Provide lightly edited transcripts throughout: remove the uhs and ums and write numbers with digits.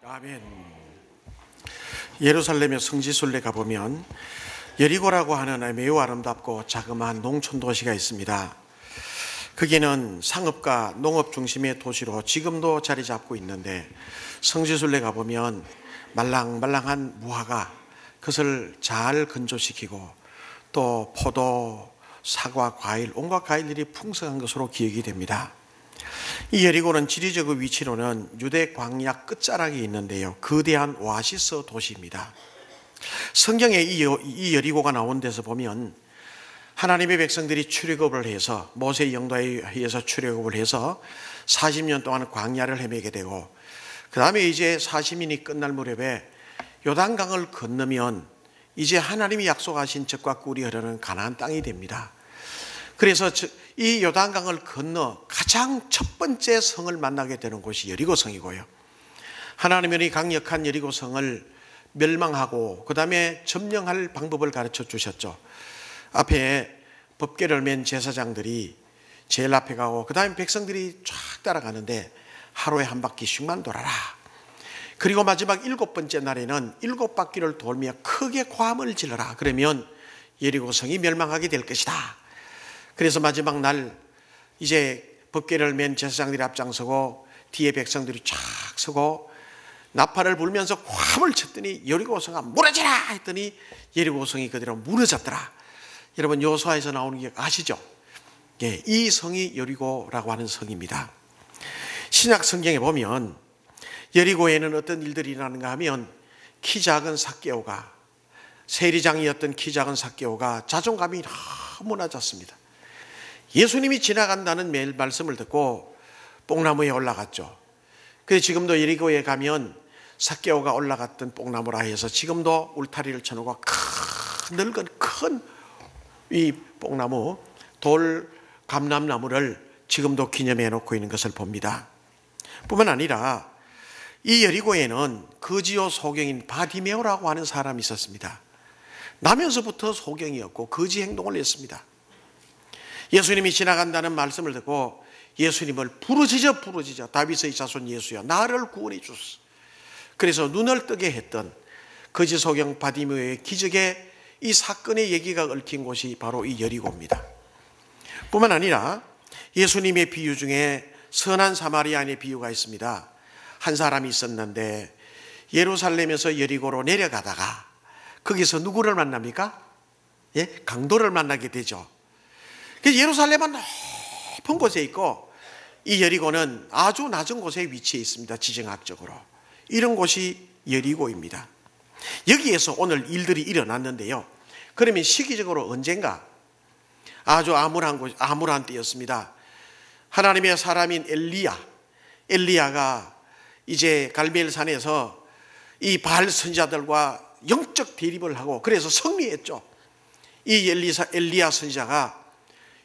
아멘. 예루살렘의 성지순례 가보면 여리고라고 하는 매우 아름답고 자그마한 농촌 도시가 있습니다. 거기는 상업과 농업 중심의 도시로 지금도 자리 잡고 있는데, 성지순례 가보면 말랑말랑한 무화과, 그것을 잘 건조시키고 또 포도, 사과, 과일, 온갖 과일들이 풍성한 것으로 기억이 됩니다. 이 여리고는 지리적 위치로는 유대 광야 끝자락에 있는데요, 거대한 오아시스 도시입니다. 성경에 이 여리고가 나온 데서 보면 하나님의 백성들이 출애굽을 해서, 모세의 영도에 의해서 출애굽을 해서 40년 동안 광야를 헤매게 되고, 그 다음에 이제 40년이 끝날 무렵에 요단강을 건너면 이제 하나님이 약속하신 젖과 꿀이 흐르는 가나안 땅이 됩니다. 그래서 이 요단강을 건너 가장 첫 번째 성을 만나게 되는 곳이 여리고성이고요, 하나님은 이 강력한 여리고성을 멸망하고 그 다음에 점령할 방법을 가르쳐 주셨죠. 앞에 법궤를 맨 제사장들이 제일 앞에 가고, 그 다음에 백성들이 쫙 따라가는데 하루에 한 바퀴씩만 돌아라. 그리고 마지막 7번째 날에는 7바퀴를 돌며 크게 고함을 질러라. 그러면 여리고성이 멸망하게 될 것이다. 그래서 마지막 날 이제 법궤를 맨 제사장들이 앞장서고 뒤에 백성들이 쫙 서고 나팔을 불면서 고함을 쳤더니 여리고성아 무너져라 했더니 여리고성이 그대로 무너졌더라. 여러분, 여호수아에서 나오는 게 아시죠? 예, 이 성이 여리고라고 하는 성입니다. 신약 성경에 보면 여리고에는 어떤 일들이 일어나는가 하면, 키 작은 삭개오가, 세리장이었던 키 작은 삭개오가 자존감이 너무 낮았습니다. 예수님이 지나간다는 매일 말씀을 듣고 뽕나무에 올라갔죠. 그래서 지금도 여리고에 가면 삭개오가 올라갔던 뽕나무라 해서 지금도 울타리를 쳐놓고 늙은 큰 이 뽕나무, 돌 감람나무를 지금도 기념해 놓고 있는 것을 봅니다. 뿐만 아니라 이 여리고에는 거지요 소경인 바디메오라고 하는 사람이 있었습니다. 나면서부터 소경이었고 거지 행동을 했습니다. 예수님이 지나간다는 말씀을 듣고 예수님을 부르짖어 다윗의 자손 예수여 나를 구원해 주소서. 그래서 눈을 뜨게 했던 거지 소경 바디메오의 기적의 이 사건의 얘기가 얽힌 곳이 바로 이 여리고입니다. 뿐만 아니라 예수님의 비유 중에 선한 사마리아인의 비유가 있습니다. 한 사람이 있었는데 예루살렘에서 여리고로 내려가다가 거기서 누구를 만납니까? 예? 강도를 만나게 되죠. 예루살렘은 높은 곳에 있고 이 여리고는 아주 낮은 곳에 위치해 있습니다. 지정학적으로. 이런 곳이 여리고입니다. 여기에서 오늘 일들이 일어났는데요, 그러면 시기적으로 언젠가 아주 암울한 때였습니다. 하나님의 사람인 엘리야가 이제 갈멜산에서 이 바알 선지자들과 영적 대립을 하고 그래서 승리했죠. 이 엘리야 선지자가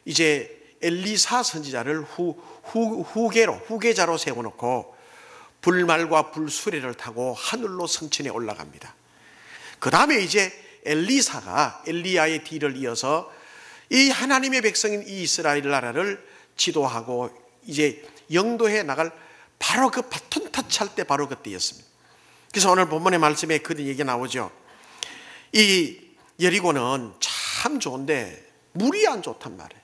이제 엘리사 선지자를 후계자로 세워놓고 불말과 불수레를 타고 하늘로 성천에 올라갑니다. 그 다음에 이제 엘리사가 엘리야의 뒤를 이어서 이 하나님의 백성인 이 이스라엘 나라를 지도하고 이제 영도해 나갈 바로 그 바톤 터치할 때 바로 그때였습니다. 그래서 오늘 본문의 말씀에 그런 얘기가 나오죠. 이 여리고는 참 좋은데 물이 안 좋단 말이에요.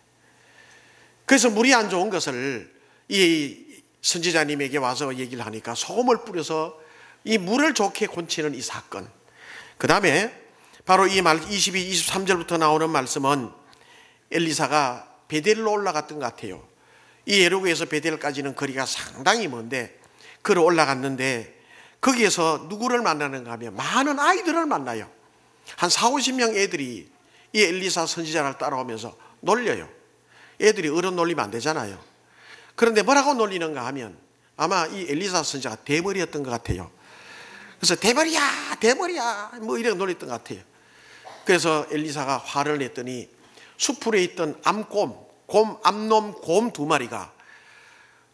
그래서 물이 안 좋은 것을 이 선지자님에게 와서 얘기를 하니까 소금을 뿌려서 이 물을 좋게 고치는 이 사건, 그 다음에 바로 이 말 23절부터 나오는 말씀은 엘리사가 베델로 올라갔던 것 같아요. 이 여리고에서 베델까지는 거리가 상당히 먼데 걸어 올라갔는데 거기에서 누구를 만나는가 하면 많은 아이들을 만나요. 한 40-50명 애들이 이 엘리사 선지자를 따라오면서 놀려요. 애들이 어른 놀리면 안 되잖아요. 그런데 뭐라고 놀리는가 하면 아마 이 엘리사 선지자가 대머리였던 것 같아요. 그래서 대머리야 뭐 이렇게 놀렸던 것 같아요. 그래서 엘리사가 화를 냈더니 수풀에 있던 암놈 곰 2마리가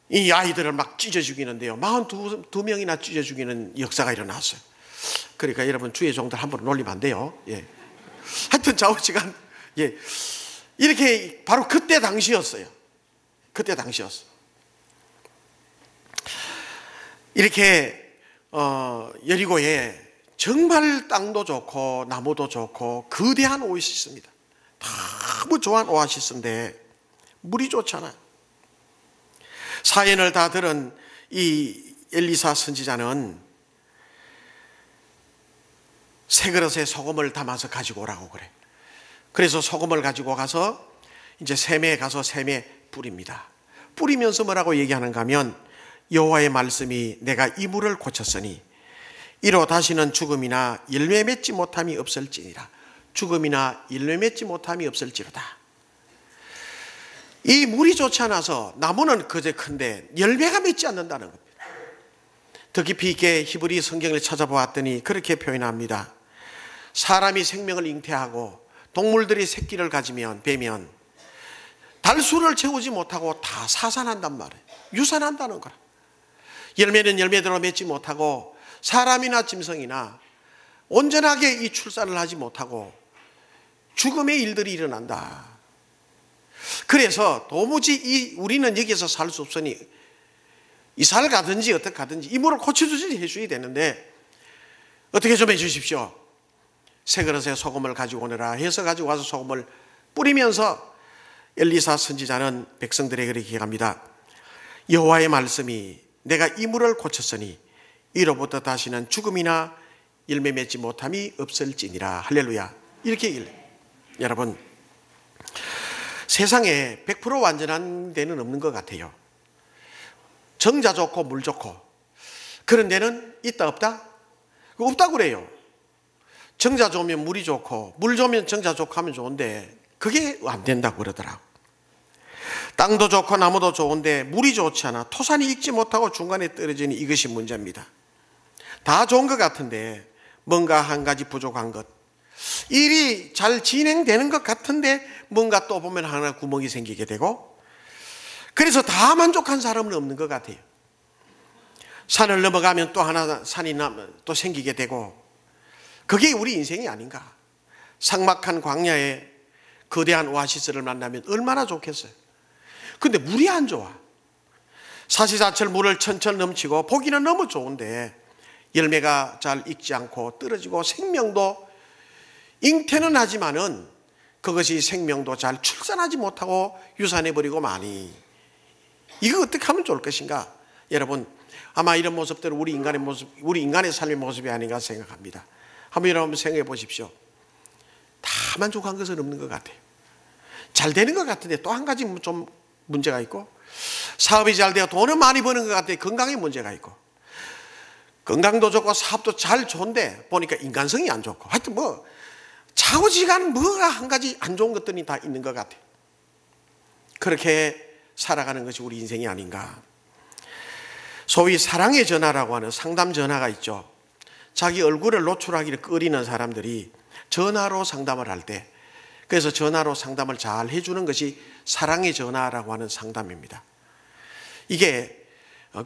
이 아이들을 막 찢어 죽이는데요, 42명이나 찢어 죽이는 역사가 일어났어요. 그러니까 여러분, 주의 종들 함부로 놀리면 안 돼요. 예. 하여튼 좌우지간, 예, 이렇게 바로 그때 당시였어요. 이렇게 여리고에 정말 땅도 좋고 나무도 좋고 거대한 오아시스입니다. 너무 좋아한 오아시스인데 물이 좋잖아요. 사연을 다 들은 이 엘리사 선지자는 새 그릇에 소금을 담아서 가지고 오라고 그래. 그래서 소금을 가지고 가서 이제 샘에 가서 샘에 뿌립니다. 뿌리면서 뭐라고 얘기하는가 하면 여호와의 말씀이 내가 이 물을 고쳤으니 이로 다시는 죽음이나 열매 맺지 못함이 없을지니라. 죽음이나 열매 맺지 못함이 없을지로다. 이 물이 좋지 않아서 나무는 그저 큰데 열매가 맺지 않는다는 겁니다. 더 깊이 있게 히브리 성경을 찾아보았더니 그렇게 표현합니다. 사람이 생명을 잉태하고 동물들이 새끼를 가지면 배면 달수를 채우지 못하고 다 사산한단 말이에요. 유산한다는 거라. 열매는 열매대로 맺지 못하고 사람이나 짐승이나 온전하게 이 출산을 하지 못하고 죽음의 일들이 일어난다. 그래서 도무지 우리는 여기서 살 수 없으니 이사를 가든지 어떻게 가든지 이 물을 고쳐주지 해줘야 되는데 어떻게 좀 해주십시오. 새 그릇에 소금을 가지고 오너라 해서 가지고 와서 소금을 뿌리면서 엘리사 선지자는 백성들에게 그렇게 얘기합니다. 여호와의 말씀이 내가 이 물을 고쳤으니 이로부터 다시는 죽음이나 열매 맺지 못함이 없을지니라. 할렐루야. 이렇게 얘기해요. 여러분, 세상에 100% 완전한 데는 없는 것 같아요. 정자 좋고 물 좋고 그런 데는 있다 없다? 없다고 그래요. 정자 좋으면 물이 좋고 물 좋으면 정자 좋고 하면 좋은데 그게 안 된다고 그러더라고. 땅도 좋고 나무도 좋은데 물이 좋지 않아 토산이 익지 못하고 중간에 떨어지니 이것이 문제입니다. 다 좋은 것 같은데 뭔가 한 가지 부족한 것, 일이 잘 진행되는 것 같은데 뭔가 또 보면 하나 구멍이 생기게 되고, 그래서 다 만족한 사람은 없는 것 같아요. 산을 넘어가면 또 하나 산이 또 생기게 되고, 그게 우리 인생이 아닌가. 삭막한 광야에 거대한 오아시스를 만나면 얼마나 좋겠어요. 근데 물이 안 좋아. 사시사철 물을 천천 넘치고 보기는 너무 좋은데 열매가 잘 익지 않고 떨어지고 생명도 잉태는 하지만은 그것이 생명도 잘 출산하지 못하고 유산해버리고 마니, 이거 어떻게 하면 좋을 것인가? 여러분, 아마 이런 모습들은 우리 인간의 모습, 우리 인간의 삶의 모습이 아닌가 생각합니다. 한번 여러분 생각해 보십시오. 다 만족한 것은 없는 것 같아요. 잘 되는 것 같은데 또 한 가지 좀 문제가 있고, 사업이 잘 되어 돈을 많이 버는 것 같아요. 건강에 문제가 있고, 건강도 좋고 사업도 잘 좋은데 보니까 인간성이 안 좋고, 하여튼 뭐 좌우지간 뭐가 한 가지 안 좋은 것들이 다 있는 것 같아요. 그렇게 살아가는 것이 우리 인생이 아닌가. 소위 사랑의 전화라고 하는 상담 전화가 있죠. 자기 얼굴을 노출하기를 꺼리는 사람들이 전화로 상담을 할 때, 그래서 전화로 상담을 잘 해주는 것이 사랑의 전화라고 하는 상담입니다. 이게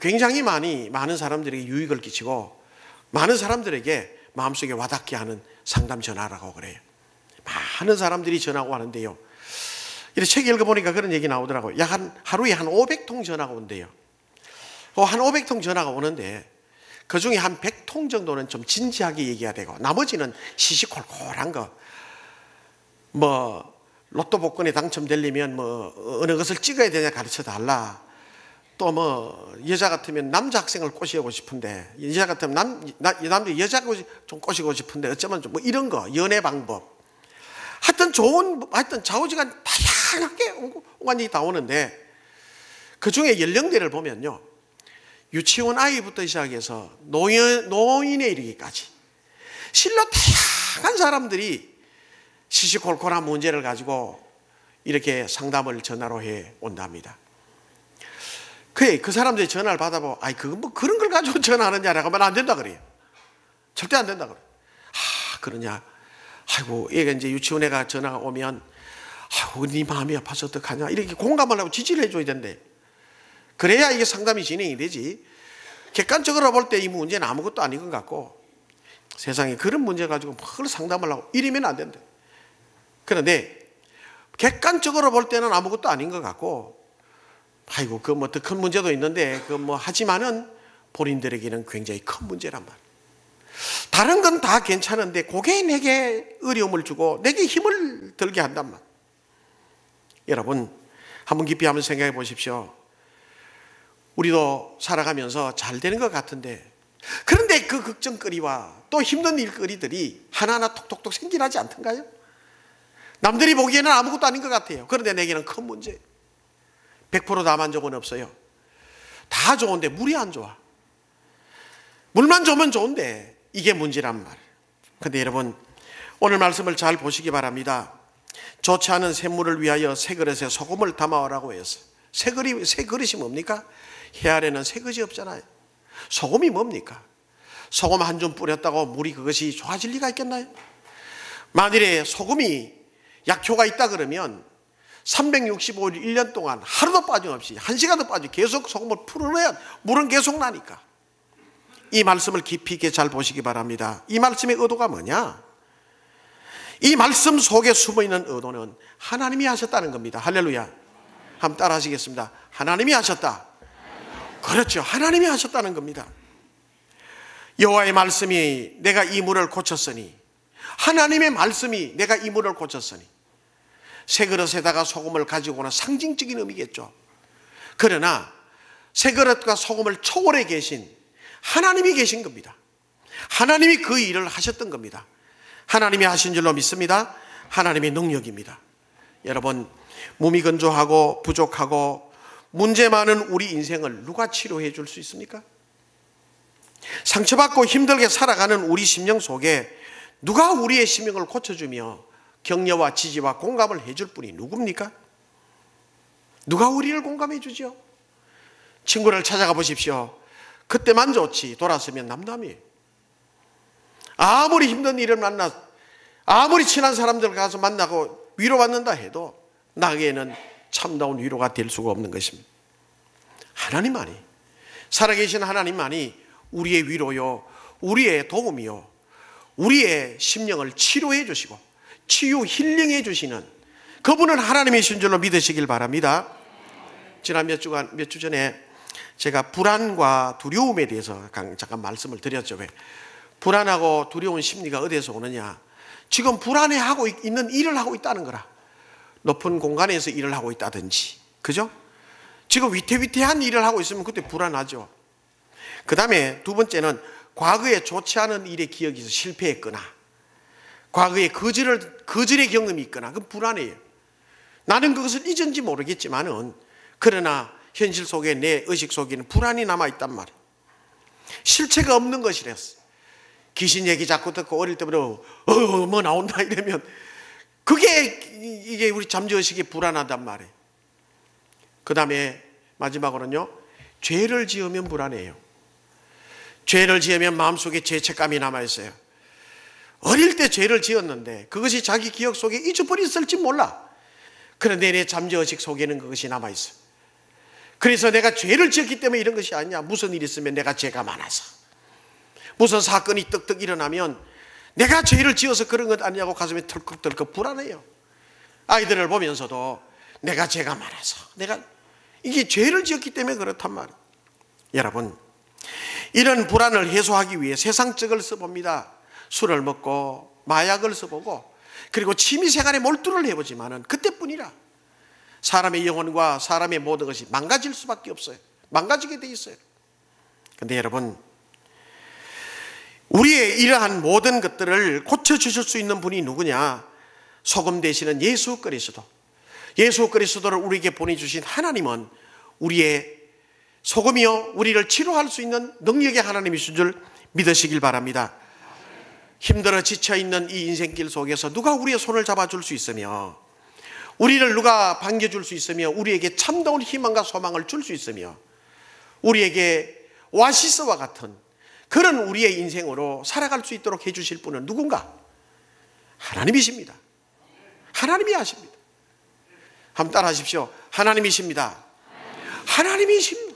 굉장히 많은 사람들에게 유익을 끼치고 많은 사람들에게 마음속에 와닿게 하는 상담 전화라고 그래요. 많은 사람들이 전화가 오는데요, 이렇게 책 읽어보니까 그런 얘기 나오더라고요. 하루에 한 500통 전화가 온대요. 한 500통 전화가 오는데 그 중에 한 100통 정도는 좀 진지하게 얘기해야 되고, 나머지는 시시콜콜한 거, 뭐 로또 복권에 당첨되려면 뭐 어느 것을 찍어야 되냐 가르쳐 달라, 또 뭐 여자 같으면 남자 학생을 꼬시고 싶은데, 여자 같으면 남자 여자가 좀 꼬시고 싶은데 어쩌면 좀 뭐 이런 거, 연애 방법, 하여튼 좌우지간 다양하게 온갖이 다 오는데, 그 중에 연령대를 보면요, 유치원 아이부터 시작해서 노인에 이르기까지 실로 다양한 사람들이 시시콜콜한 문제를 가지고 이렇게 상담을 전화로 해 온답니다. 그 사람들이 전화를 받아보고, 그거 뭐 그런 걸 가지고 전화하느냐라고 하면 안 된다 그래요. 절대 안 된다 그래요. 그러냐. 아이고, 얘가 이제 유치원에가 전화가 오면, 네 마음이 아파서 어떡하냐, 이렇게 공감을 하고 지지를 해줘야 된대. 그래야 이게 상담이 진행이 되지. 객관적으로 볼 때 이 문제는 아무것도 아닌 것 같고, 세상에 그런 문제 가지고 뭘 상담을 하고 이러면 안 된대. 그런데 객관적으로 볼 때는 아무것도 아닌 것 같고, 그 뭐 더 큰 문제도 있는데 그 뭐 하지만은 본인들에게는 굉장히 큰 문제란 말이에요. 다른 건 다 괜찮은데 그게 내게 어려움을 주고 내게 힘을 들게 한단 말이에요. 여러분, 한번 깊이 한번 생각해 보십시오. 우리도 살아가면서 잘 되는 것 같은데, 그런데 그 걱정거리와 또 힘든 일거리들이 하나하나 톡톡톡 생겨나지 않던가요? 남들이 보기에는 아무것도 아닌 것 같아요. 그런데 내게는 큰 문제. 100% 다 만족은 없어요. 다 좋은데 물이 안 좋아. 물만 좋으면 좋은데 이게 문제란 말이에요. 그런데 여러분, 오늘 말씀을 잘 보시기 바랍니다. 좋지 않은 샘물을 위하여 새 그릇에 소금을 담아오라고 했어요. 새 그릇이 뭡니까? 해 아래는 새 그릇이 없잖아요. 소금이 뭡니까? 소금 한 줌 뿌렸다고 물이 그것이 좋아질 리가 있겠나요? 만일에 소금이 약효가 있다 그러면 365일 1년 동안 하루도 빠짐없이 1시간도 빠짐없이 계속 소금을 풀어내야 물은 계속 나니까. 이 말씀을 깊이 있게 잘 보시기 바랍니다. 이 말씀의 의도가 뭐냐? 이 말씀 속에 숨어있는 의도는 하나님이 하셨다는 겁니다. 할렐루야. 한번 따라 하시겠습니다. 하나님이 하셨다. 그렇죠. 하나님이 하셨다는 겁니다. 여호와의 말씀이 내가 이 물을 고쳤으니, 하나님의 말씀이 내가 이 물을 고쳤으니, 새 그릇에다가 소금을 가지고 오는 상징적인 의미겠죠. 그러나 새 그릇과 소금을 초월해 계신 하나님이 계신 겁니다. 하나님이 그 일을 하셨던 겁니다. 하나님이 하신 줄로 믿습니다. 하나님의 능력입니다. 여러분, 몸이 건조하고 부족하고 문제 많은 우리 인생을 누가 치료해 줄 수 있습니까? 상처받고 힘들게 살아가는 우리 심령 속에 누가 우리의 심령을 고쳐주며 격려와 지지와 공감을 해줄 분이 누굽니까? 누가 우리를 공감해 주죠? 친구를 찾아가 보십시오. 그때만 좋지 돌아서면 남남이에요. 아무리 힘든 일을 만나, 아무리 친한 사람들 가서 만나고 위로받는다 해도 나에게는 참다운 위로가 될 수가 없는 것입니다. 하나님만이, 살아계신 하나님만이 우리의 위로요, 우리의 도움이요, 우리의 심령을 치료해 주시고 치유 힐링해 주시는 그분은 하나님이신 줄로 믿으시길 바랍니다. 지난 몇 주 전에 제가 불안과 두려움에 대해서 잠깐 말씀을 드렸죠. 왜? 불안하고 두려운 심리가 어디에서 오느냐? 지금 불안해하고 있는 일을 하고 있다는 거라. 높은 공간에서 일을 하고 있다든지, 그죠? 지금 위태위태한 일을 하고 있으면 그때 불안하죠. 그 다음에 두 번째는 과거에 좋지 않은 일의 기억이 있어 실패했거나 과거에 거절의 경험이 있거나 그건 불안해요. 나는 그것을 잊은지 모르겠지만은 그러나 현실 속에 내 의식 속에는 불안이 남아있단 말이에요. 실체가 없는 것이랬어. 귀신 얘기 자꾸 듣고 어릴 때부터 뭐 나온다 이러면 이게 우리 잠재의식이 불안하단 말이에요. 그 다음에 마지막으로는요, 죄를 지으면 불안해요. 죄를 지으면 마음속에 죄책감이 남아있어요. 어릴 때 죄를 지었는데 그것이 자기 기억 속에 잊어버렸을지 몰라. 그런데 내 잠재의식 속에는 그것이 남아있어요. 그래서 내가 죄를 지었기 때문에 이런 것이 아니냐. 무슨 일이 있으면 내가 죄가 많아서, 무슨 사건이 떡떡 일어나면 내가 죄를 지어서 그런 것 아니냐고 가슴이 덜컥덜컥 불안해요. 아이들을 보면서도 내가 죄가 많아서, 이게 죄를 지었기 때문에 그렇단 말이에요. 여러분, 이런 불안을 해소하기 위해 세상적을 써봅니다. 술을 먹고 마약을 써보고 그리고 취미생활에 몰두를 해보지만은 그때뿐이라 사람의 영혼과 사람의 모든 것이 망가질 수밖에 없어요. 망가지게 돼 있어요. 그런데 여러분, 우리의 이러한 모든 것들을 고쳐주실 수 있는 분이 누구냐? 소금 되시는 예수 그리스도. 예수 그리스도를 우리에게 보내주신 하나님은 우리의 소금이요, 우리를 치료할 수 있는 능력의 하나님이신 줄 믿으시길 바랍니다. 힘들어 지쳐있는 이 인생길 속에서 누가 우리의 손을 잡아줄 수 있으며, 우리를 누가 반겨줄 수 있으며, 우리에게 참다운 희망과 소망을 줄 수 있으며, 우리에게 오아시스와 같은 그런 우리의 인생으로 살아갈 수 있도록 해주실 분은 누군가? 하나님이십니다. 하나님이 하십니다. 한번 따라 하십시오. 하나님이십니다. 하나님이십니다.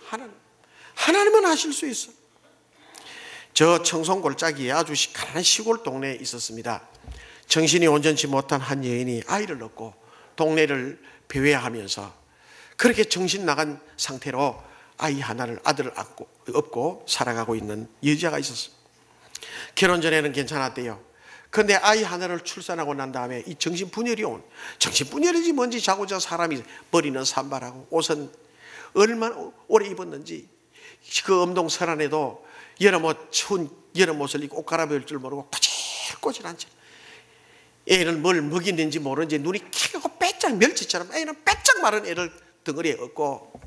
하나님은 하실 수 있어. 저 청송골짜기에 아주 가난한 시골 동네에 있었습니다. 정신이 온전치 못한 한 여인이 아이를 낳고 동네를 배회하면서 그렇게 정신 나간 상태로 아이 하나를, 아들을 업고 살아가고 있는 여자가 있었어요. 결혼 전에는 괜찮았대요. 그런데 아이 하나를 출산하고 난 다음에 이 정신분열이 정신분열이지 뭔지 자고저 사람이 머리는 산발하고 옷은 얼마나 오래 입었는지 그 엄동설안에도 추운 여름 옷을 입고 옷 갈아입을 줄 모르고 꼬질꼬질한 채 애를 뭘 먹이는지 모르는지 눈이 캐고 빼짝 멸치처럼 애는 빼짝 마른 애를 덩어리에 업고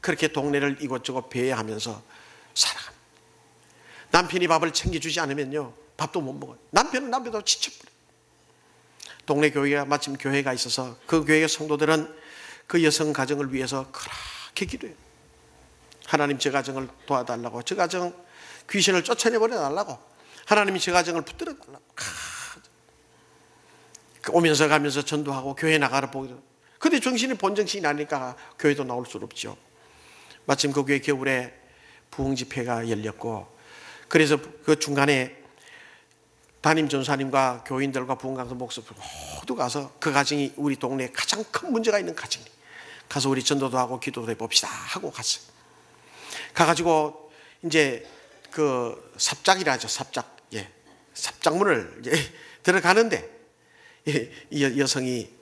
그렇게 동네를 이곳저곳 배회하면서 살아갑니다. 남편이 밥을 챙겨주지 않으면요 밥도 못 먹어요. 남편은 남편도 지쳐버려요. 동네 교회가 마침 교회가 있어서 그 교회 성도들은 그 여성 가정을 위해서 그렇게 기도해요. 하나님 저 가정을 도와달라고, 저 가정 귀신을 쫓아내버려달라고, 하나님이 저 가정을 붙들어달라고. 오면서 가면서 전도하고 교회 나가러 보기도. 근데 정신이 본정신이 아니니까 교회도 나올 수 없죠. 마침 그 교회 겨울에 부흥 집회가 열렸고, 그래서 그 중간에 담임 전사님과 교인들과 부흥 강사 목사 모두 가서 그 가정이 우리 동네에 가장 큰 문제가 있는 가정이 가서 우리 전도도 하고 기도도 해봅시다 하고 갔어요. 가가지고 이제 그 삽작이라죠. 삽작문을 이제 들어가는데 이 여성이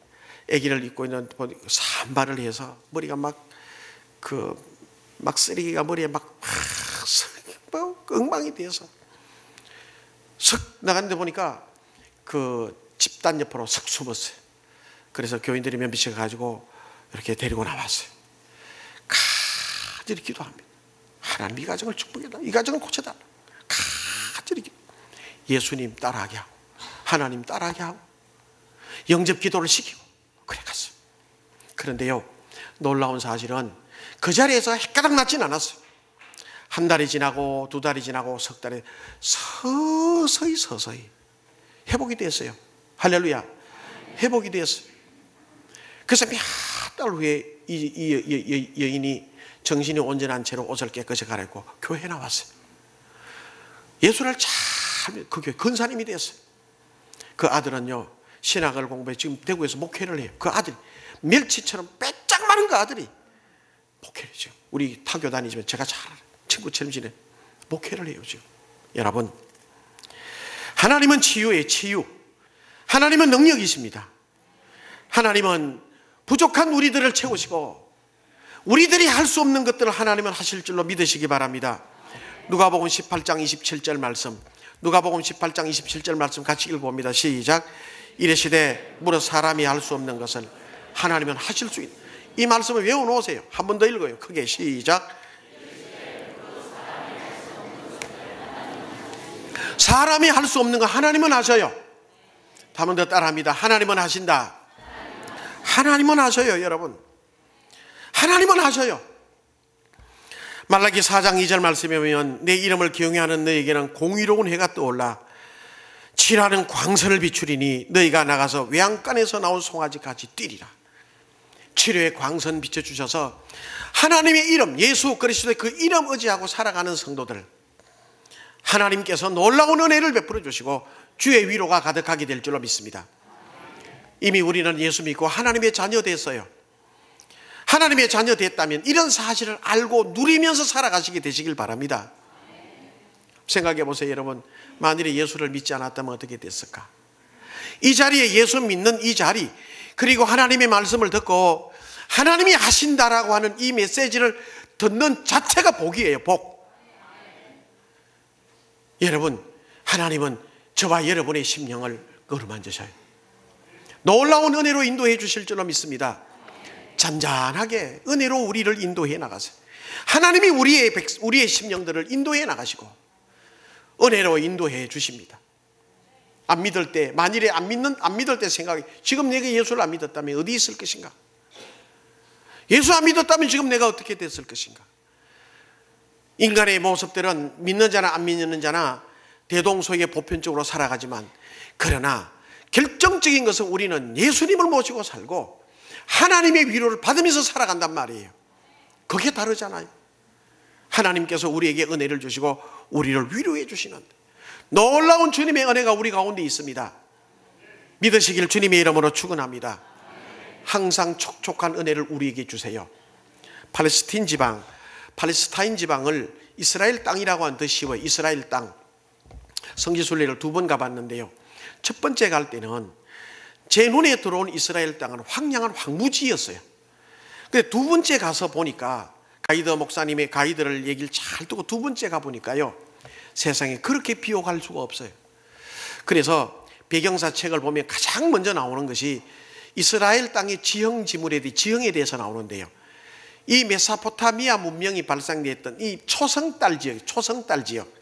아기를 입고 있는 산발을 해서 머리가 막 쓰레기가 머리에 막 엉망이 되어서 석 나갔는데 보니까 그 집단 옆으로 석 숨었어요. 그래서 교인들이 몇몇이 가지고 이렇게 데리고 나왔어요. 간절히 기도합니다. 하나님 이 가정을 축복해달라, 이 가정을 고쳐달라. 간절히 기도. 예수님 따라하게 하고 하나님 따라하게 하고 영접 기도를 시키고 그래 갔어요. 그런데요 놀라운 사실은 그 자리에서 헷가닥 낫진 않았어요. 한 달이 지나고 두 달이 지나고 석 달이 서서히 회복이 됐어요. 할렐루야. 회복이 됐어요. 그래서 몇 달 후에 이 여인이 정신이 온전한 채로 옷을 깨끗이 갈아입고 교회에 나왔어요. 예수를 잘 그 교회 근사님이 됐어요. 그 아들은요 신학을 공부해 지금 대구에서 목회를 해요. 그 아들이 멸치처럼 빼짝 마른 그 아들이 목회를 해요. 우리 타교 다니지만 제가 잘 알아요. 친구처럼 지내 목회를 해요 지금. 여러분 하나님은 치유예요. 치유. 하나님은 능력이십니다. 하나님은 부족한 우리들을 채우시고 우리들이 할 수 없는 것들을 하나님은 하실 줄로 믿으시기 바랍니다. 누가복음 18장 27절 말씀, 누가복음 18장 27절 말씀 같이 읽어봅니다. 시작. 이르시되 무릇 사람이 할 수 없는 것을 하나님은 하실 수 있다. 이 말씀을 외워놓으세요. 한 번 더 읽어요. 크게 시작. 사람이 할 수 없는 거 하나님은 하셔요. 한 번 더 따라합니다. 하나님은 하신다. 하나님은 하셔요. 여러분 하나님은 하셔요. 말라기 4장 2절 말씀에 보면 내 이름을 경외하는 너에게는 공의로운 해가 떠올라 칠하는 광선을 비추리니 너희가 나가서 외양간에서 나온 송아지같이 뛰리라. 치료의 광선 비춰주셔서 하나님의 이름 예수 그리스도의 그 이름 의지하고 살아가는 성도들 하나님께서 놀라운 은혜를 베풀어 주시고 주의 위로가 가득하게 될 줄로 믿습니다. 이미 우리는 예수 믿고 하나님의 자녀 됐어요. 하나님의 자녀 됐다면 이런 사실을 알고 누리면서 살아가시게 되시길 바랍니다. 생각해 보세요. 여러분 만일에 예수를 믿지 않았다면 어떻게 됐을까? 이 자리에 예수 믿는 이 자리 그리고 하나님의 말씀을 듣고 하나님이 하신다라고 하는 이 메시지를 듣는 자체가 복이에요. 복. 여러분 하나님은 저와 여러분의 심령을 어루만지셔요. 놀라운 은혜로 인도해 주실 줄로 믿습니다. 잔잔하게 은혜로 우리를 인도해 나가세요. 하나님이 우리의 심령들을 인도해 나가시고 은혜로 인도해 주십니다. 안 믿을 때 만일에 안 믿을 때 생각해 지금 내가 예수를 안 믿었다면 어디 있을 것인가? 예수 안 믿었다면 지금 내가 어떻게 됐을 것인가? 인간의 모습들은 믿는 자나 안 믿는 자나 대동소이에 보편적으로 살아가지만 그러나 결정적인 것은 우리는 예수님을 모시고 살고 하나님의 위로를 받으면서 살아간단 말이에요. 그게 다르잖아요. 하나님께서 우리에게 은혜를 주시고 우리를 위로해 주시는 놀라운 주님의 은혜가 우리 가운데 있습니다. 믿으시길 주님의 이름으로 축원합니다. 항상 촉촉한 은혜를 우리에게 주세요. 팔레스틴 지방 팔레스타인 지방을 이스라엘 땅이라고 하는 더 쉬워요. 이스라엘 땅. 성지순례를 2번 가봤는데요. 첫 번째 갈 때는 제 눈에 들어온 이스라엘 땅은 황량한 황무지였어요. 근데 2번째 가서 보니까 가이드 목사님의 가이드를 얘기를 잘 듣고 2번째 가보니까요, 세상에 그렇게 비옥할 수가 없어요. 그래서 배경사 책을 보면 가장 먼저 나오는 것이 이스라엘 땅의 지형에 대해서 나오는데요. 이 메소포타미아 문명이 발상됐던 이 초성달 지역,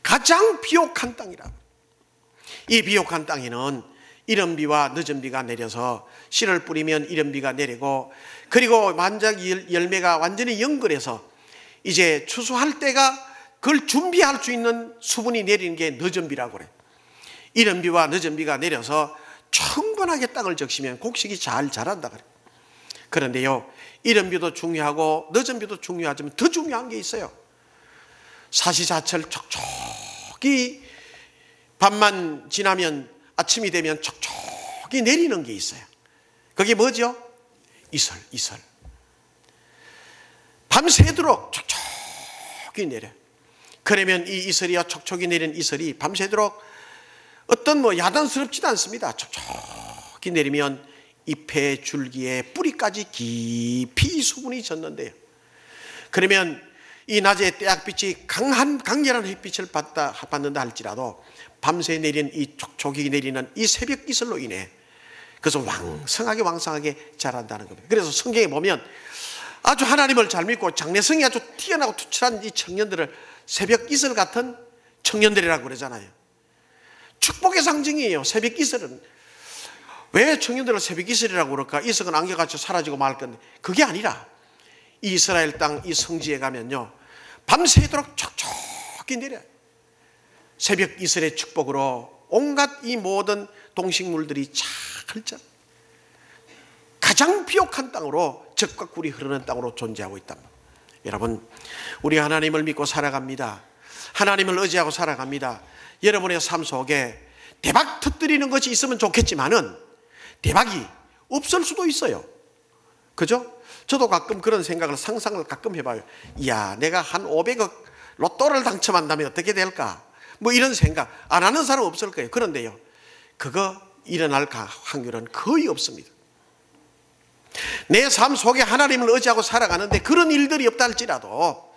가장 비옥한 땅이라. 이 비옥한 땅에는 이른 비와 늦은 비가 내려서 씨를 뿌리면 이른 비가 내리고, 그리고 만작 열매가 완전히 연결해서 이제 추수할 때가 그걸 준비할 수 있는 수분이 내리는 게 늦은 비라고 그래요. 이른 비와 늦은 비가 내려서 충분하게 땅을 적시면 곡식이 잘 자란다 그래요. 그런데요, 이른 비도 중요하고 늦은 비도 중요하지만 더 중요한 게 있어요. 사시사철 촉촉이 밤만 지나면 아침이 되면 촉촉이 내리는 게 있어요. 그게 뭐죠? 이슬. 밤새도록 촉촉이 내려. 그러면 이 이슬이와 촉촉이 내린 이슬이 밤새도록 어떤 야단스럽지도 않습니다. 촉촉이 내리면 잎에 줄기에 뿌리까지 깊이 수분이 젖는데요. 그러면 이 낮에 태양빛이 강렬한 햇빛을 받는다 할지라도 밤새 내린 이 촉촉이 내리는 이 새벽 이슬로 인해 그래서 왕성하게 자란다는 겁니다. 그래서 성경에 보면 아주 하나님을 잘 믿고 장래성이 아주 튀어나고 투철한 이 청년들을 새벽 이슬 같은 청년들이라고 그러잖아요. 축복의 상징이에요. 새벽 이슬은. 왜 청년들을 새벽 이슬이라고 그럴까? 이슬은 안개같이 사라지고 말 건데, 그게 아니라 이 이스라엘 땅 이 성지에 가면요, 밤새도록 촉촉이 내려요. 새벽 이슬의 축복으로 온갖 이 모든 동식물들이 잘 자라. 가장 비옥한 땅으로 젖과 꿀이 흐르는 땅으로 존재하고 있단 말이에요. 여러분, 우리 하나님을 믿고 살아갑니다. 하나님을 의지하고 살아갑니다. 여러분의 삶 속에 대박 터뜨리는 것이 있으면 좋겠지만은 대박이 없을 수도 있어요. 그죠? 저도 가끔 그런 상상을 가끔 해봐요. 이야, 내가 한 500억 로또를 당첨한다면 어떻게 될까? 이런 생각 안 하는 사람 없을 거예요. 그런데요, 그거 일어날 확률은 거의 없습니다. 내 삶 속에 하나님을 의지하고 살아가는데 그런 일들이 없다 할지라도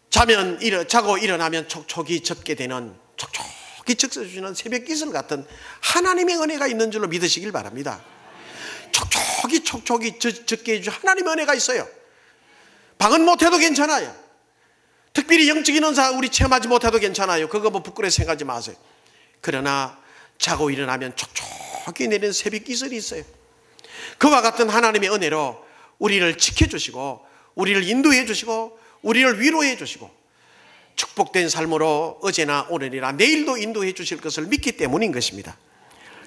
자고 일어나면 촉촉이 젖게 되는, 촉촉이 적셔주시는 새벽 이슬 같은 하나님의 은혜가 있는 줄로 믿으시길 바랍니다. 촉촉이 젖게 해주신 하나님의 은혜가 있어요. 방언 못해도 괜찮아요. 특별히 영적인 은사 우리 체험하지 못해도 괜찮아요. 그거 부끄러워서 생각하지 마세요. 그러나 자고 일어나면 촉촉이 내리는 새벽 이슬이 있어요. 그와 같은 하나님의 은혜로 우리를 지켜주시고 우리를 인도해 주시고 우리를 위로해 주시고 축복된 삶으로 어제나 오늘이나 내일도 인도해 주실 것을 믿기 때문인 것입니다.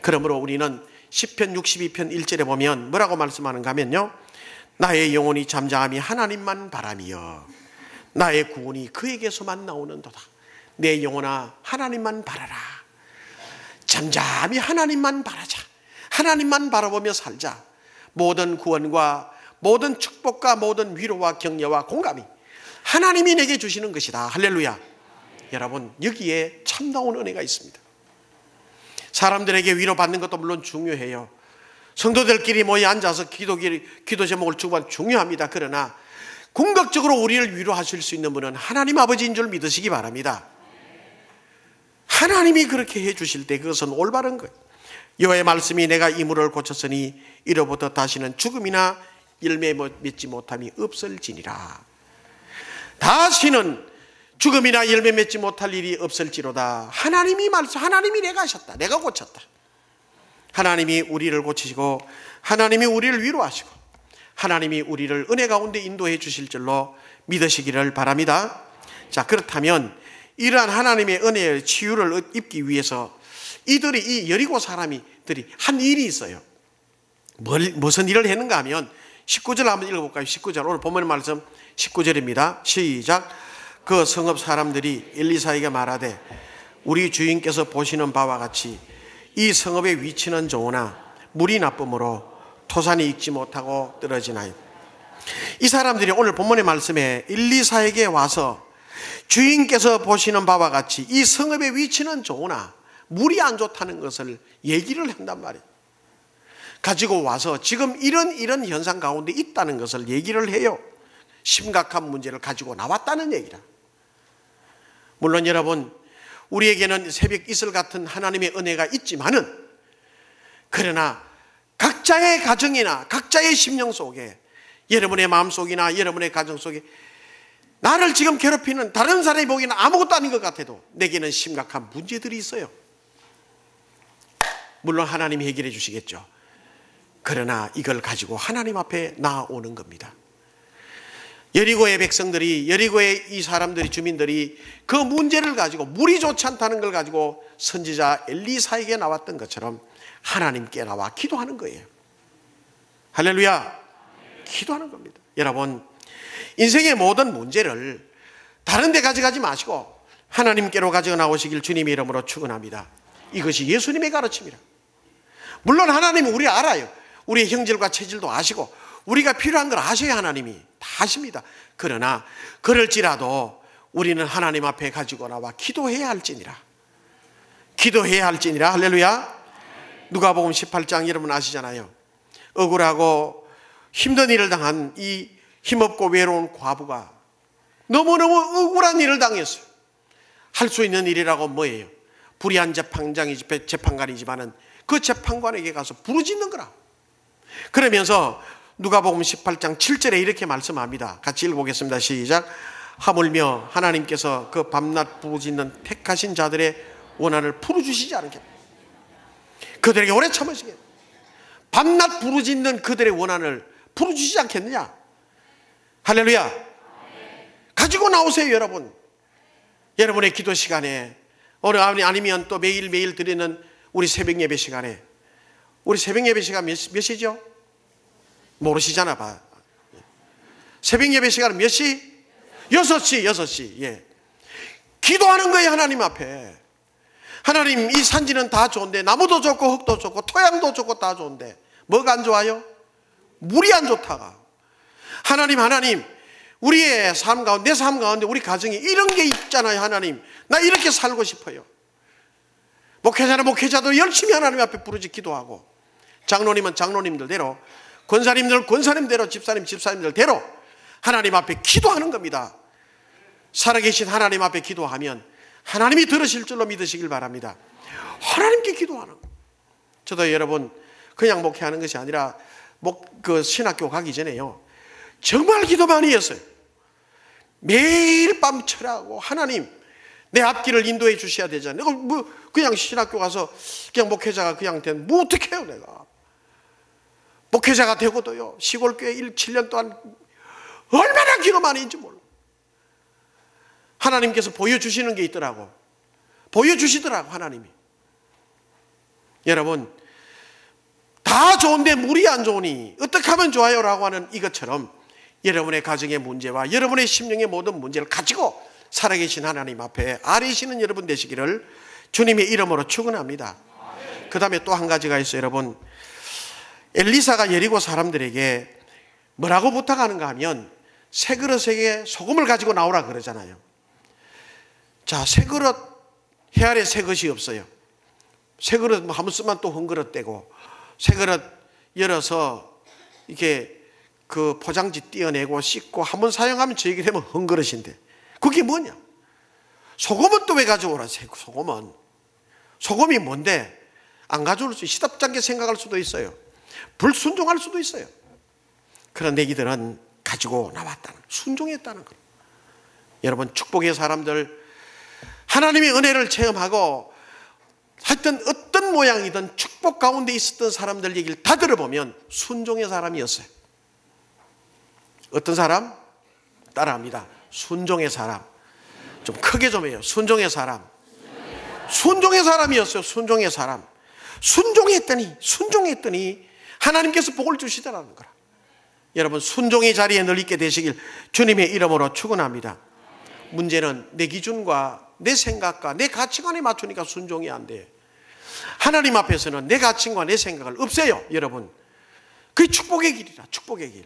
그러므로 우리는 시편 62편 1절에 보면 뭐라고 말씀하는가 하면요, 나의 영혼이 잠잠히 하나님만 바라며 나의 구원이 그에게서만 나오는도다. 내 영혼아, 하나님만 바라라. 잠잠히 하나님만 바라자. 하나님만 바라보며 살자. 모든 구원과 모든 축복과 모든 위로와 격려와 공감이 하나님이 내게 주시는 것이다. 할렐루야. 여러분, 여기에 참다운 은혜가 있습니다. 사람들에게 위로받는 것도 물론 중요해요. 성도들끼리 모여 앉아서 기도 제목을 주고받는 중요합니다. 그러나 궁극적으로 우리를 위로하실 수 있는 분은 하나님 아버지인 줄 믿으시기 바랍니다. 하나님이 그렇게 해주실 때 그것은 올바른 거예요. 여호와의 말씀이 내가 이 물을 고쳤으니 이로부터 다시는 죽음이나 열매 맺지 못함이 없을지니라. 다시는 죽음이나 열매 맺지 못할 일이 없을지로다. 하나님이 내가 하셨다. 내가 고쳤다. 하나님이 우리를 고치시고 하나님이 우리를 위로하시고 하나님이 우리를 은혜 가운데 인도해 주실 줄로 믿으시기를 바랍니다. 자, 그렇다면 이러한 하나님의 은혜의 치유를 입기 위해서 이 여리고 사람들이 한 일이 있어요. 무슨 일을 했는가 하면 19절 한번 읽어볼까요? 19절, 오늘 본문 말씀 19절입니다. 시작. 그 성읍 사람들이 엘리사에게 말하되 우리 주인께서 보시는 바와 같이 이 성읍의 위치는 좋으나 물이 나쁨으로 토산이 익지 못하고 떨어지나이다. 이 사람들이 오늘 본문의 말씀에 엘리사에게 와서 주인께서 보시는 바와 같이 이 성읍의 위치는 좋으나 물이 안 좋다는 것을 얘기를 한단 말이에요. 가지고 와서 지금 이런 현상 가운데 있다는 것을 얘기를 해요. 심각한 문제를 가지고 나왔다는 얘기라. 물론 여러분, 우리에게는 새벽 이슬 같은 하나님의 은혜가 있지만은, 그러나 각자의 가정이나 각자의 심령 속에, 여러분의 마음속이나 여러분의 가정 속에 나를 지금 괴롭히는 다른 사람이 보기에는 아무것도 아닌 것 같아도 내게는 심각한 문제들이 있어요. 물론 하나님이 해결해 주시겠죠. 그러나 이걸 가지고 하나님 앞에 나아오는 겁니다. 여리고의 백성들이, 여리고의 이 사람들이, 주민들이 그 문제를 가지고, 물이 좋지 않다는 걸 가지고 선지자 엘리사에게 나왔던 것처럼 하나님께 나와 기도하는 거예요. 할렐루야. 기도하는 겁니다. 여러분, 인생의 모든 문제를 다른 데 가져가지 마시고 하나님께로 가져가 나오시길 주님의 이름으로 축원합니다. 이것이 예수님의 가르침이라. 물론 하나님은 우리 알아요. 우리의 형질과 체질도 아시고 우리가 필요한 걸 아셔야 하나님이 다 아십니다. 그러나 그럴지라도 우리는 하나님 앞에 가지고 나와 기도해야 할지니라. 기도해야 할지니라. 할렐루야. 누가복음 18장 여러분 아시잖아요. 억울하고 힘든 일을 당한 이 힘없고 외로운 과부가 너무너무 억울한 일을 당했어요. 할 수 있는 일이라고 뭐예요? 불의한 재판관이지만은 그 재판관에게 가서 부르짖는 거라. 그러면서 누가복음 18장 7절에 이렇게 말씀합니다. 같이 읽어보겠습니다. 시작. 하물며 하나님께서 그 밤낮 부르짖는 택하신 자들의 원한을 풀어주시지 않게, 그들에게 오래 참으시게, 밤낮 부르짖는 그들의 원한을 풀어주시지 않겠느냐. 할렐루야. 가지고 나오세요. 여러분, 여러분의 기도 시간에, 오늘 아니면 또 매일매일 드리는 우리 새벽 예배 시간에, 우리 새벽 예배 시간 몇 시죠? 모르시잖아 봐. 새벽 예배 시간은 몇 시? 6시. 예. 기도하는 거예요. 하나님 앞에. 하나님, 이 산지는 다 좋은데, 나무도 좋고 흙도 좋고 토양도 좋고 다 좋은데 뭐가 안 좋아요? 물이 안 좋다가. 하나님, 우리의 삶 가운데, 내 삶 가운데 우리 가정에 이런 게 있잖아요. 하나님, 나 이렇게 살고 싶어요. 목회자도 열심히 하나님 앞에 부르짖 기도하고, 장로님은 장로님들대로, 권사님대로, 집사님들대로 하나님 앞에 기도하는 겁니다. 살아계신 하나님 앞에 기도하면 하나님이 들으실 줄로 믿으시길 바랍니다. 하나님께 기도하는 거예요. 저도 여러분, 그냥 목회하는 것이 아니라 그 신학교 가기 전에요, 정말 기도 많이 했어요. 매일 밤 철하고, 하나님 내 앞길을 인도해 주셔야 되잖아요. 내가 그냥 신학교 가서 그냥 목회자가 그냥 된, 어떻게 해요. 내가 목회자가 되고도요, 시골교회 7년 동안 얼마나 기도 많이 했는지 몰라. 하나님께서 보여주시는 게 있더라고. 보여주시더라고 하나님이. 여러분, 다 좋은데 물이 안 좋으니 어떻게 하면 좋아요? 라고 하는 이것처럼 여러분의 가정의 문제와 여러분의 심령의 모든 문제를 가지고 살아계신 하나님 앞에 아뢰시는 여러분 되시기를 주님의 이름으로 축원합니다. 그 다음에 또 한 가지가 있어요. 여러분, 엘리사가 여리고 사람들에게 뭐라고 부탁하는가 하면 새 그릇에 소금을 가지고 나오라 그러잖아요. 자, 새 그릇, 해 아래 새 것이 없어요. 새 그릇 한번 쓰면 또 한 그릇 떼고, 새 그릇 열어서 이렇게 그 포장지 떼어내고 씻고 한번 사용하면 저에게 되면 한 그릇인데, 그게 뭐냐? 소금은 또 왜 가져오라? 소금이 뭔데? 안 가져올 수, 시답잖게 생각할 수도 있어요. 불순종할 수도 있어요. 그런데 이들은 가지고 나왔다는, 순종했다는 것. 여러분, 축복의 사람들, 하나님의 은혜를 체험하고 하여튼 어떤 모양이든 축복 가운데 있었던 사람들 얘기를 다 들어보면 순종의 사람이었어요. 어떤 사람? 따라합니다. 순종의 사람. 좀 크게 좀 해요. 순종의 사람. 순종의 사람이었어요. 순종의 사람. 순종했더니 하나님께서 복을 주시더라는 거라. 여러분, 순종의 자리에 늘 있게 되시길 주님의 이름으로 축원합니다. 문제는 내 기준과 내 생각과 내 가치관에 맞추니까 순종이 안 돼. 하나님 앞에서는 내 가치관과 내 생각을 없애요. 여러분, 그게 축복의 길이라. 축복의 길.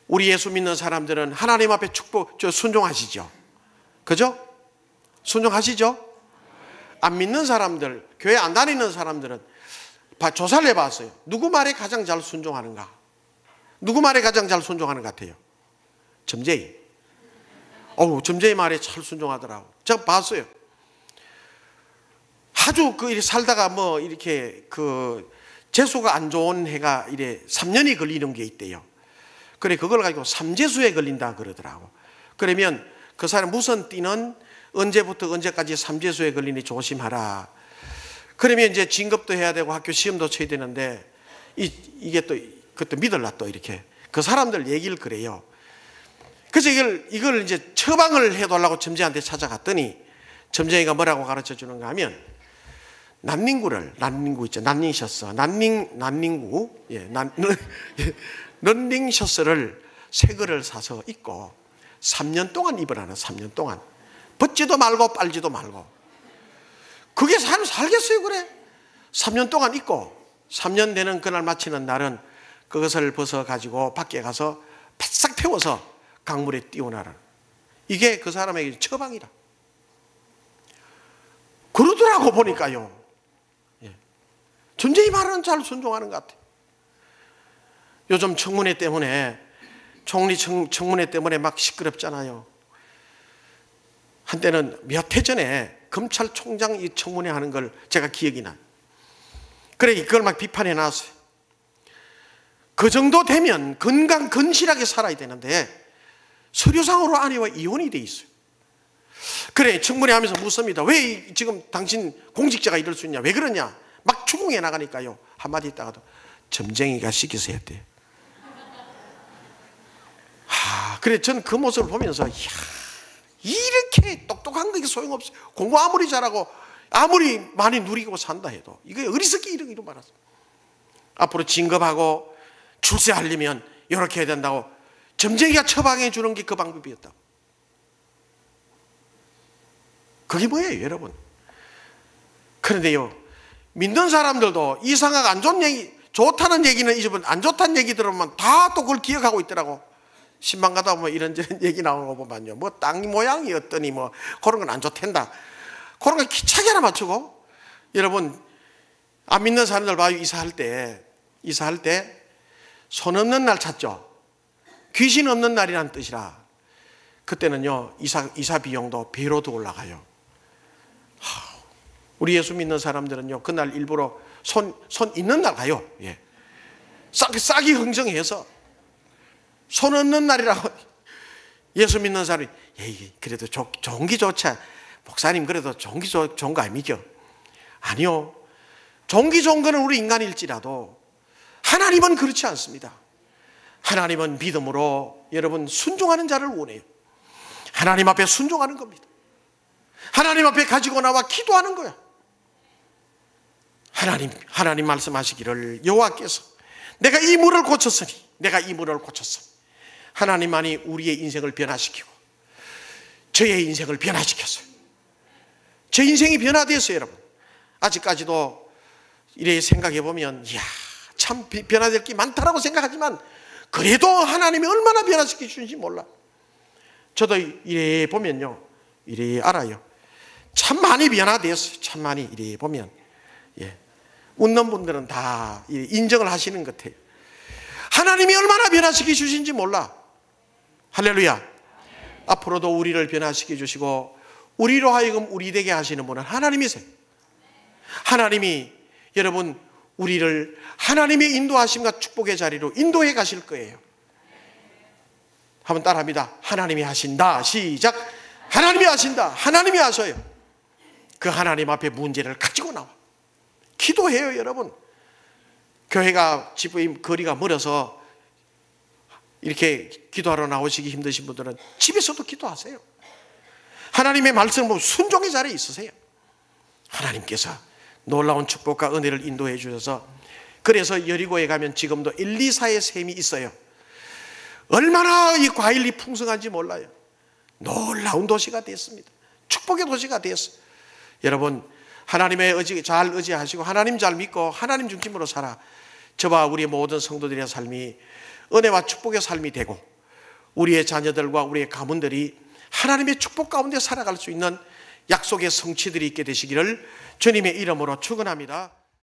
우리 예수 믿는 사람들은 하나님 앞에 순종하시죠? 그죠? 순종하시죠? 안 믿는 사람들, 교회 안 다니는 사람들은 조사를 해봤어요. 누구 말에 가장 잘 순종하는가? 누구 말에 가장 잘 순종하는 것 같아요? 점쟁이. 점쟁이 말에 잘 순종하더라고. 제가 봤어요. 아주 살다가 이렇게 재수가 안 좋은 해가 3년이 걸리는 게 있대요. 그래, 그걸 가지고 삼재수에 걸린다 그러더라고. 그러면 그 사람 무슨 띠는 언제부터 언제까지 삼재수에 걸리니 조심하라. 그러면 이제 진급도 해야 되고 학교 시험도 쳐야 되는데 이게 또 그것도 믿을라 또 이렇게 그 사람들 얘기를 그래요. 그래서 이걸 이제 처방을 해달라고 점쟁이한테 찾아갔더니 점쟁이가 뭐라고 가르쳐 주는가 하면 난닝구 있죠. 난닝구. 예, 런닝셔츠를 새 거를 사서 입고 3년 동안 입으라는 3년 동안. 벗지도 말고 빨지도 말고. 그게 사람 살겠어요, 그래? 3년 동안 입고 3년 되는 그날 마치는 날은 그것을 벗어가지고 밖에 가서 바싹 태워서 강물에 띄워놔라. 이게 그 사람에게 처방이라. 그러더라고 보니까요. 예. 전쟁이 말은 잘 순종하는 것 같아요. 요즘 청문회 때문에 총리 청문회 때문에 막 시끄럽잖아요. 한때는 몇 해 전에 검찰총장 이 청문회 하는 걸 제가 기억이 나. 그래, 그걸 막 비판해 놨어요. 그 정도 되면 건실하게 살아야 되는데 서류상으로 아내와 이혼이 돼 있어요. 그래, 청문회 하면서 묻습니다. 왜 지금 당신 공직자가 이럴 수 있냐? 왜 그러냐? 막 추궁해 나가니까요. 한마디 있다가도 점쟁이가 시켜서 했대요. 그래, 저는 그 모습을 보면서 이렇게 똑똑한 거 이게 소용없어요. 공부 아무리 잘하고 아무리 많이 누리고 산다 해도 이게 어리석게 이러기로 말았어. 앞으로 진급하고 출세하려면 이렇게 해야 된다고 점쟁이가 처방해 주는 게 그 방법이었다. 그게 뭐예요, 여러분? 그런데요, 믿는 사람들도 이상하고 안 좋은 얘기, 좋다는 얘기는 잊어버리고 안 좋다는 얘기 들으면 다 또 그걸 기억하고 있더라고. 신방 가다 보면 이런저런 얘기 나오는 거 보면요, 뭐 땅 모양이 어떠니 뭐 그런 건 안 좋댄다. 그런 거 기차게 하나 맞추고. 여러분, 안 믿는 사람들 봐요. 이사할 때 손 없는 날 찾죠. 귀신 없는 날이란 뜻이라. 그때는요, 이사 비용도 배로 더 올라가요. 우리 예수 믿는 사람들은요, 그날 일부러 손 있는 날 가요. 예. 싸기 흥정해서 손 없는 날이라고. 예수 믿는 사람이 그래도 좋은 게 좋지. 목사님 그래도 좋은 게 좋은 거 아니죠? 아니요. 좋은 게 좋은 거는 우리 인간일지라도 하나님은 그렇지 않습니다. 하나님은 믿음으로 여러분 순종하는 자를 원해요. 하나님 앞에 순종하는 겁니다. 하나님 앞에 가지고 나와 기도하는 거야. 하나님 말씀하시기를 여호와께서 내가 이 물을 고쳤으니 내가 이 물을 고쳤어. 하나님만이 우리의 인생을 변화시키고 저의 인생을 변화시켰어요. 제 인생이 변화됐어요, 여러분. 아직까지도 이래 생각해 보면 이야, 참 변화될 게 많다라고 생각하지만 그래도 하나님이 얼마나 변화시켜 주는지 몰라. 저도 이래 보면요, 이래 알아요. 참 많이 변화됐어요. 참 많이 이래 보면. 예. 웃는 분들은 다 인정을 하시는 것 같아요. 하나님이 얼마나 변화시켜 주신지 몰라. 할렐루야. 앞으로도 우리를 변화시켜 주시고 우리로 하여금 우리 되게 하시는 분은 하나님이세요. 하나님이 여러분 우리를 하나님의 인도하심과 축복의 자리로 인도해 가실 거예요. 한번 따라합니다. 하나님이 하신다. 시작. 하나님이 하신다. 하나님이 하셔요. 그 하나님 앞에 문제를 가지고 나와 기도해요, 여러분. 교회가 집의 거리가 멀어서 이렇게 기도하러 나오시기 힘드신 분들은 집에서도 기도하세요. 하나님의 말씀을 보면 순종의 자리에 있으세요. 하나님께서 놀라운 축복과 은혜를 인도해 주셔서 그래서 여리고에 가면 지금도 엘리사의 샘이 있어요. 얼마나 이 과일이 풍성한지 몰라요. 놀라운 도시가 됐습니다. 축복의 도시가 됐어요. 여러분, 하나님의 잘 의지하시고 하나님 잘 믿고 하나님 중심으로 살아 저와 우리 모든 성도들의 삶이 은혜와 축복의 삶이 되고 우리의 자녀들과 우리의 가문들이 하나님의 축복 가운데 살아갈 수 있는 약속의 성취들이 있게 되시기를 주님의 이름으로 축원합니다.